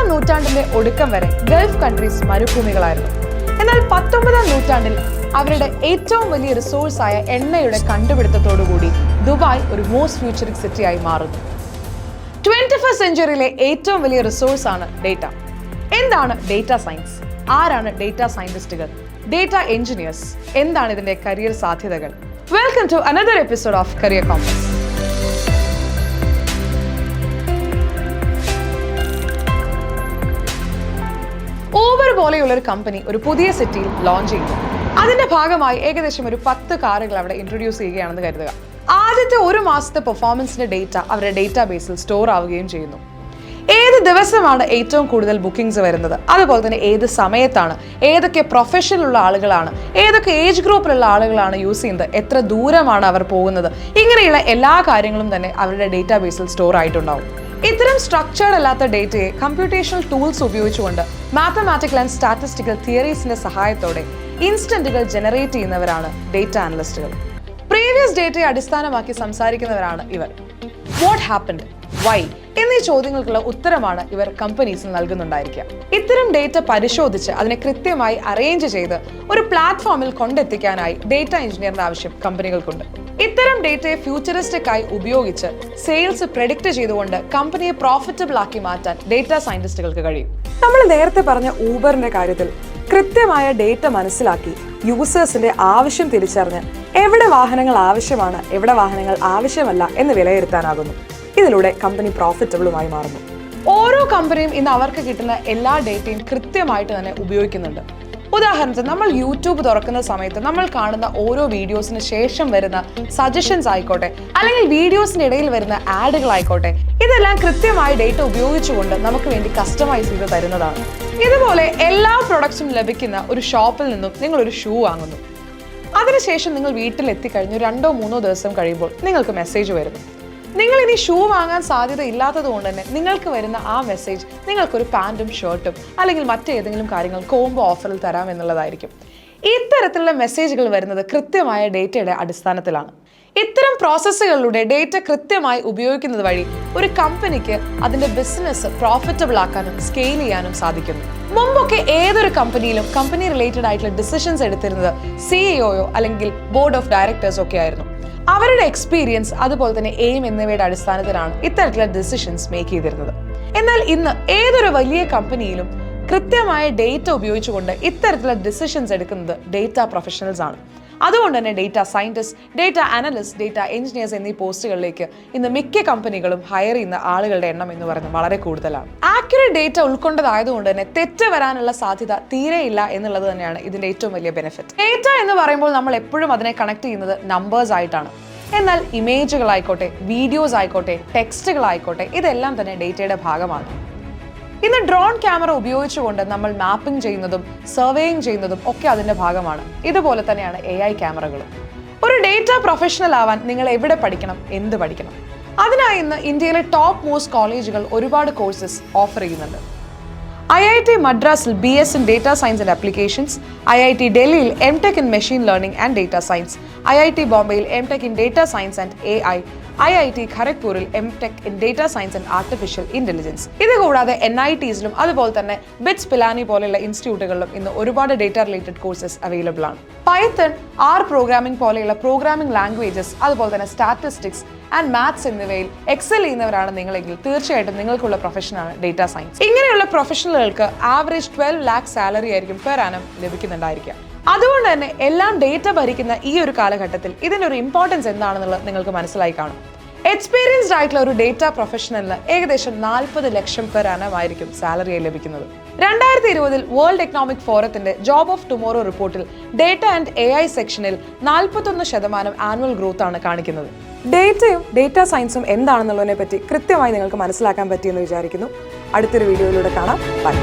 18-ാം നൂറ്റാണ്ടിന്റെ ഒടുക്കം വരെ ഗൾഫ് കൺട്രീസ് മരുഭൂമികളായിരുന്നു. എന്നാൽ 19-ാം നൂറ്റാണ്ടിൽ അവരുടെ ഏറ്റവും വലിയ റിസോഴ്സായ എണ്ണയുടെ കണ്ടുപിടുത്തത്തോടുകൂടി ദുബായ് ഒരു മോസ്റ്റ് ഫ്യൂച്ചറിക് സിറ്റിയായി മാറുന്നു. 21st സെഞ്ച്വറിയിലെ ഏറ്റവും വലിയ റിസോഴ്സാണ് ഡേറ്റ. എന്താണ് ഡേറ്റ സയൻസ്? ആരാണ് ഡേറ്റ സയന്റിസ്റ്റുകൾ? Data engineers? എന്താണ് ഇതിന്റെ കരിയർ സാധ്യതകൾ? Welcome to another episode of career compass. Uber പോലെയുള്ള ഒരു കമ്പനി ഒരു പുതിയ സിറ്റിയിൽ ലോഞ്ച് ചെയ്യുന്നു. അതിന്റെ ഭാഗമായി ഏകദേശം ഒരു 10 കാറുകൾ അവിടെ ഇൻട്രൊഡ്യൂസ് ചെയ്യുകയാണെന്ന് കരുതുക. ആദ്യത്തെ ഒരു മാസത്തെ പെർഫോമൻസിന്റെ ഡേറ്റ അവരുടെ ഡേറ്റാബേസിൽ സ്റ്റോർ ആവുകയും ചെയ്യുന്നു. ഏത് ദിവസമാണ് ഏറ്റവും കൂടുതൽ ബുക്കിംഗ്സ് വരുന്നത്, അതുപോലെ തന്നെ ഏത് സമയത്താണ്, ഏതൊക്കെ പ്രൊഫഷനിലുള്ള ആളുകളാണ്, ഏതൊക്കെ ഏജ് ഗ്രൂപ്പിലുള്ള ആളുകളാണ് യൂസ് ചെയ്യുന്നത്, എത്ര ദൂരമാണ് അവർ പോകുന്നത്, ഇങ്ങനെയുള്ള എല്ലാ കാര്യങ്ങളും തന്നെ അവരുടെ ഡേറ്റാബേസിൽ സ്റ്റോർ ആയിട്ടുണ്ടാവും. ഇത്തരം സ്ട്രക്ചേർഡ് അല്ലാത്ത ഡേറ്റയെ കമ്പ്യൂട്ടേഷണൽ ടൂൾസ് ഉപയോഗിച്ചുകൊണ്ട് മാത്തമാറ്റിക്കൽ ആൻഡ് സ്റ്റാറ്റിസ്റ്റിക്കൽ തിയറീസിന്റെ സഹായത്തോടെ ഇൻസ്റ്റന്റുകൾ ജനറേറ്റ് ചെയ്യുന്നവരാണ് ഡേറ്റ അനലിസ്റ്റുകൾ. പ്രീവിയസ് ഡേറ്റയെ അടിസ്ഥാനമാക്കി സംസാരിക്കുന്നവരാണ് ഇവർ. വാട്ട് ഹാപ്പൻഡ്, വൈ എന്നീ ചോദ്യങ്ങൾക്കുള്ള ഉത്തരമാണ് ഇവർ കമ്പനീസിന് നൽകുന്നുണ്ടായിരിക്കുക. ഇത്തരം ഡേറ്റ പരിശോധിച്ച് അതിനെ കൃത്യമായി അറേഞ്ച് ചെയ്ത് ഒരു പ്ലാറ്റ്ഫോമിൽ കൊണ്ടെത്തിക്കാനായി ഡേറ്റ എഞ്ചിനീയറിന്റെ ആവശ്യം കമ്പനികൾക്കുണ്ട്. ഇത്തരം ഡേറ്റയെ ഫ്യൂച്ചറിസ്റ്റിക് ആയി ഉപയോഗിച്ച് സെയിൽസ് പ്രെഡിക്റ്റ് ചെയ്തുകൊണ്ട് കമ്പനിയെ പ്രോഫിറ്റബിൾ ആക്കി മാറ്റാൻ ഡേറ്റ സയന്റിസ്റ്റുകൾക്ക് കഴിയും. നമ്മൾ നേരത്തെ പറഞ്ഞ ഊബറിന്റെ കാര്യത്തിൽ കൃത്യമായ ഡേറ്റ മനസ്സിലാക്കി യൂസേഴ്സിന്റെ ആവശ്യം തിരിച്ചറിഞ്ഞ് എവിടെ വാഹനങ്ങൾ ആവശ്യമാണ്, എവിടെ വാഹനങ്ങൾ ആവശ്യമല്ല എന്ന് വിലയിരുത്താനാകുന്നു. ഇതിലൂടെ കമ്പനി പ്രോഫിറ്റബിളുമായി മാറുന്നു. ഓരോ കമ്പനിയും ഇന്ന് അവർക്ക് കിട്ടുന്ന എല്ലാ ഡേറ്റയും കൃത്യമായിട്ട് തന്നെ ഉപയോഗിക്കുന്നുണ്ട്. ഉദാഹരണത്തിന് നമ്മൾ യൂട്യൂബ് തുറക്കുന്ന സമയത്ത് നമ്മൾ കാണുന്ന ഓരോ വീഡിയോസിന് ശേഷം വരുന്ന സജഷൻസ് ആയിക്കോട്ടെ, അല്ലെങ്കിൽ വീഡിയോസിന്റെ ഇടയിൽ വരുന്ന ആഡുകളായിക്കോട്ടെ, ഇതെല്ലാം കൃത്യമായി ഡേറ്റ ഉപയോഗിച്ചുകൊണ്ട് നമുക്ക് വേണ്ടി കസ്റ്റമൈസ് ചെയ്ത് തരുന്നതാണ്. ഇതുപോലെ എല്ലാ പ്രൊഡക്ട്സും ലഭിക്കുന്ന ഒരു ഷോപ്പിൽ നിന്നും നിങ്ങൾ ഒരു ഷൂ വാങ്ങുന്നു. അതിനുശേഷം നിങ്ങൾ വീട്ടിൽ എത്തിക്കഴിഞ്ഞ് 2-3 ദിവസം കഴിയുമ്പോൾ നിങ്ങൾക്ക് മെസ്സേജ് വരും. നിങ്ങൾ ഇനി ഷൂ വാങ്ങാൻ സാധ്യത ഇല്ലാത്തത് കൊണ്ട് തന്നെ നിങ്ങൾക്ക് വരുന്ന ആ മെസ്സേജ് നിങ്ങൾക്കൊരു പാൻറ്റും ഷർട്ടും അല്ലെങ്കിൽ മറ്റേതെങ്കിലും കാര്യങ്ങൾ കോംബോ ഓഫറിൽ തരാം എന്നുള്ളതായിരിക്കും. ഇത്തരത്തിലുള്ള മെസ്സേജുകൾ വരുന്നത് കൃത്യമായ ഡേറ്റയുടെ അടിസ്ഥാനത്തിലാണ്. ഇത്തരം പ്രോസസ്സുകളിലൂടെ ഡേറ്റ കൃത്യമായി ഉപയോഗിക്കുന്നത് വഴി ഒരു കമ്പനിക്ക് അതിന്റെ ബിസിനസ് പ്രോഫിറ്റബിൾ ആക്കാനും സ്കെയിൽ ചെയ്യാനും സാധിക്കുന്നു. മുമ്പൊക്കെ ഏതൊരു കമ്പനിയിലും കമ്പനി റിലേറ്റഡ് ആയിട്ടുള്ള ഡിസിഷൻസ് എടുത്തിരുന്നത് സിഇഒയോ അല്ലെങ്കിൽ ബോർഡ് ഓഫ് ഡയറക്ടേഴ്സോ ഒക്കെ ആയിരുന്നു. അവരുടെ എക്സ്പീരിയൻസ് അതുപോലെ തന്നെ എയിം എന്നിവയുടെ അടിസ്ഥാനത്തിലാണ് ഇത്തരത്തിലുള്ള ഡിസിഷൻസ് മേക്ക് ചെയ്തിരുന്നത്. എന്നാൽ ഇന്ന് ഏതൊരു വലിയ കമ്പനിയിലും കൃത്യമായ ഡേറ്റ ഉപയോഗിച്ചുകൊണ്ട് ഇത്തരത്തിലുള്ള ഡിസിഷൻസ് എടുക്കുന്നത് ഡേറ്റ പ്രൊഫഷണൽസ് ആണ്. അതുകൊണ്ട് തന്നെ data scientist, data analyst, data engineers എന്നീ പോസ്റ്റുകളിലേക്ക് ഇന്ന് മിക്ക കമ്പനികളും ഹയർ ചെയ്യുന്ന ആളുകളുടെ എണ്ണം എന്ന് പറയുന്നത് വളരെ കൂടുതലാണ്. ആക്യുറേറ്റ് ഡേറ്റ ഉൾക്കൊണ്ടതായതുകൊണ്ട് തന്നെ തെറ്റ് വരാനുള്ള സാധ്യത തീരെയില്ല എന്നുള്ളത് തന്നെയാണ് ഇതിന്റെ ഏറ്റവും വലിയ ബെനിഫിറ്റ്. ഡേറ്റ എന്ന് പറയുമ്പോൾ നമ്മൾ എപ്പോഴും അതിനെ കണക്ട് ചെയ്യുന്നത് നമ്പേഴ്സ് ആയിട്ടാണ്. എന്നാൽ ഇമേജുകളായിക്കോട്ടെ, വീഡിയോസ് ആയിക്കോട്ടെ, ടെക്സ്റ്റുകളായിക്കോട്ടെ, ഇതെല്ലാം തന്നെ ഡേറ്റയുടെ ഭാഗമാണ്. ഇന്ന് ഡ്രോൺ ക്യാമറ ഉപയോഗിച്ചുകൊണ്ട് നമ്മൾ മാപ്പിംഗ് ചെയ്യുന്നതും സർവേയിങ് ചെയ്യുന്നതും ഒക്കെ അതിന്റെ ഭാഗമാണ്. ഇതുപോലെ തന്നെയാണ് AI ക്യാമറകളും. ഒരു ഡേറ്റ പ്രൊഫഷണൽ ആവാൻ നിങ്ങൾ എവിടെ പഠിക്കണം, എന്ത് പഠിക്കണം? അതിനായി ഇന്ന് ഇന്ത്യയിലെ ടോപ്പ് മോസ്റ്റ് കോളേജുകൾ ഒരുപാട് കോഴ്സസ് ഓഫർ ചെയ്യുന്നുണ്ട്. IIT മദ്രാസിൽ BS in Data Science and Applications, IIT ഡൽഹിയിൽ MTech in Machine Learning and Data Science, IIT ബോംബെയിൽ MTech in Data Science and AI, IIT ഖരഗ്പൂരിൽ MTech in Data Science and Artificial Intelligence. ഇത് കൂടാതെ NITസിലും അതുപോലെ തന്നെ bits Pilani പോലെയുള്ള ഇൻസ്റ്റിറ്റ്യൂട്ടുകളിലും ഇന്ന് ഒരുപാട് ഡേറ്റ റിലേറ്റഡ് കോഴ്സസ് അവൈലബിൾ ആണ്. പൈത്തൺ, R പ്രോഗ്രാമിംഗ് പോലെയുള്ള പ്രോഗ്രാമിംഗ് ലാംഗ്വേജസ്, അതുപോലെ തന്നെ സ്റ്റാറ്റിസ്റ്റിക്സ് ആൻഡ് മാത്സ് എന്നിവയിൽ എക്സൽ ചെയ്യുന്നവരാണ് നിങ്ങളെങ്കിൽ തീർച്ചയായിട്ടും നിങ്ങൾക്കുള്ള പ്രൊഫഷനാണ് ഡേറ്റ സയൻസ്. ഇങ്ങനെയുള്ള പ്രൊഫഷണലുകൾക്ക് ആവറേജ് 12 lakh സാലറി ആയിരിക്കും പെർ ആനം ലഭിക്കുന്നുണ്ടായിരിക്കുക. അതുകൊണ്ട് തന്നെ എല്ലാം ഡേറ്റ ഭരിക്കുന്ന ഈ ഒരു കാലഘട്ടത്തിൽ ഇതിനൊരു ഇമ്പോർട്ടൻസ് എന്താണെന്നുള്ളത് നിങ്ങൾക്ക് മനസ്സിലായി കാണും. എക്സ്പീരിയൻസ്ഡ് ആയിട്ടുള്ള ഒരു ഡേറ്റ പ്രൊഫഷണലിന് ഏകദേശം 40 ലക്ഷം പെർ ആനം ആയിരിക്കും സാലറിയായി ലഭിക്കുന്നത്. 2020 വേൾഡ് എക്കണോമിക് ഫോറത്തിന്റെ ജോബ് ഓഫ് ടുമോറോ റിപ്പോർട്ടിൽ ഡേറ്റ ആൻഡ് AI സെക്ഷനിൽ 41% ആനുവൽ ഗ്രോത്ത് ആണ് കാണിക്കുന്നത്. ഡേറ്റയും ഡേറ്റ സയൻസും എന്താണെന്നുള്ളതിനെ പറ്റി കൃത്യമായി നിങ്ങൾക്ക് മനസ്സിലാക്കാൻ പറ്റിയെന്ന് വിചാരിക്കുന്നു. അടുത്തൊരു വീഡിയോയിലൂടെ കാണാം. ബൈ.